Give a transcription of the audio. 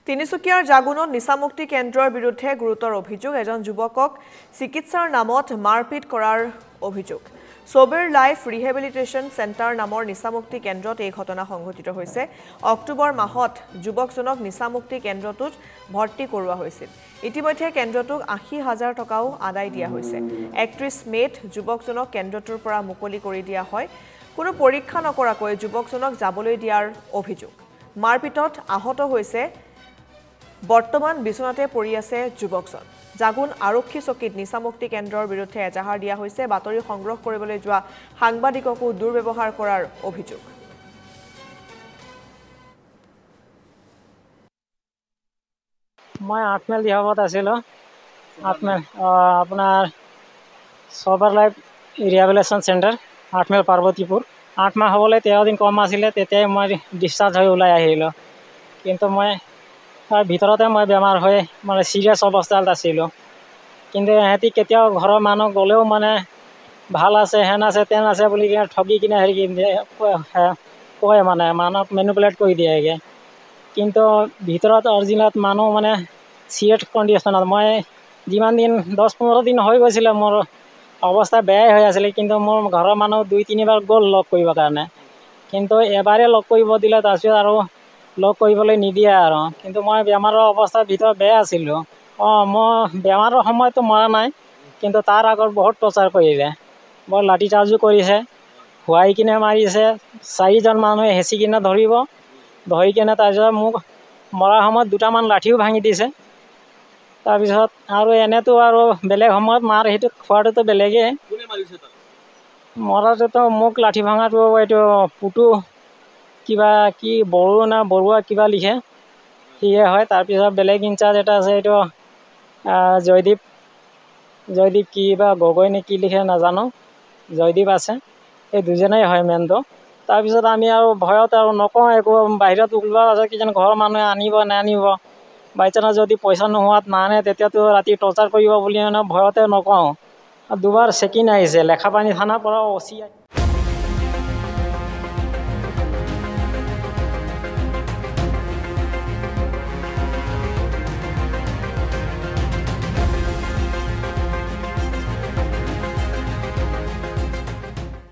তিনিচুকীয়াৰ জাগুনত নিচামুক্তি কেন্দ্ৰৰ বিৰুদ্ধে গুৰুতৰ অভিযোগ এজন যুৱকক চিকিৎসাৰ নামত মাৰপিট কৰাৰ অভিযোগ সোবেৰ লাইফ ৰিহেবিলিটেশ্যন চেণ্টাৰ নামৰ নিচামুক্তি কেন্দ্ৰত এই ঘটনা সংঘটিত হৈছে অক্টোবৰ মাহত যুৱকজনক নিচামুক্তি কেন্দ্ৰটোত ভৰ্তি কৰোৱা হৈছিল ইতিমধ্যে কেন্দ্ৰটোক ৮০,০০০ টকাও আদায় দিয়া হৈছে ৩১ মেত যুৱকজনক কেন্দ্ৰটোৰ পৰা মুকলি কৰি দিয়া হয় কোনো পৰীক্ষা নকৰাকৈ যুৱকজনক যাবলৈ দিয়াৰ অভিযোগ মাৰপিটত আহত হৈছে বৰ্তমান বিছনাতে পৰি আছে যুৱকজন জাগুন আৰক্ষী চকীত নিচামুক্তি কেন্দ্ৰৰ বিৰুদ্ধে এজাহাৰ দিয়া হৈছে বাতৰি সংগ্ৰহ কৰিবলৈ যোৱা সাংবাদিককো দুৰ্ব্যৱহাৰ কৰাৰ অভিযোগ মই ৮ মাইল দিহাবত আছিলো ৮ মাইল আপোনাৰ সোবেৰ life rehabilitation centre ৮ mile Parbatipur ৮ মাহ হ'বলৈ 13 দিন কম আছিলে তেতিয়াই মই ডিসচাৰ্জ হৈ ওলাই আহিলো কিন্তু মই তাৰ ভিতৰতে মই বেমাৰ হৈ মানে সিৰিয়াছ অৱস্থাত আছিলো কিন্তু এহেতি কেতিয়াও ঘৰৰ মানুহ গলেও মানে ভাল আছে হেন আছে তেন আছে বুলি ঠগি কিনে হেৰি কয় মানে মানুহক মেনিপুলেট কৰি দিয়েগে কিন্তু ভিতৰত অৰিজিনেল মানুহ মানে সিৰিয়াছ কণ্ডিশ্যনত মই যিমান দিন 10-15 দিন হৈ গৈছিলে মোৰ অৱস্থা বেয়াই হৈ আছিল কিন্তু মোৰ ঘৰৰ মানুহ 2-3 বাৰ গ'ল লগ কৰিবৰ কাৰণে কিন্তু এবাৰে লগ কৰিব দিলে তাৰপিছত আৰু লগ কৰিবলৈ নিদিয়ে আৰু কিন্তু মই বেমাৰৰ অৱস্থাৰ ভিতৰত বেয়া আছিলো মই বেমাৰৰ সময়তো মৰা নাই কিন্তু তাৰ আগত বহুত টৰ্চাৰ কৰিলে বৰ লাঠি চাৰ্জো কৰিছে খুৱাই কিনে মাৰিছে 4জন মানুহে হেঁচি কিনে ধৰি কিনে তাৰপিছত মোক মৰাৰ সময়ত 2টামান লাঠিও ভাঙি দিছে তাৰপিছত আৰু এনেতো আৰু বেলেগ সময়ত মাৰ সেইটো খোৱাটোতো বেলেগেই মৰাটোতো মোক লাঠি ভাঙাটো এইটো পুতু কিবা কি বৰুৱা কিবা লিখে সিয়ে হয় তাৰপিছত বেলেগ ইনচাৰ্জ এটা আছে এইটো জয়দীপ কিবা গগৈ নে কি লিখে নাজানো জয়দীপ আছে এই দুজনেই হয় মেনটো তাৰপিছত আমি আৰু ভয়ত আৰু নকওঁ একো বাহিৰত ওলোৱা আছে কিজানি ঘৰৰ মানুহে আনিব নানিব বাইচান্স যদি পইচা নোহোৱাত নানে তেতিয়াতো ৰাতি টৰ্চাৰ কৰিব বুলি মানে ভয়তে নকওঁ 2বাৰ চেকিং আহিছে লেখাপানী থানাৰ পৰা OC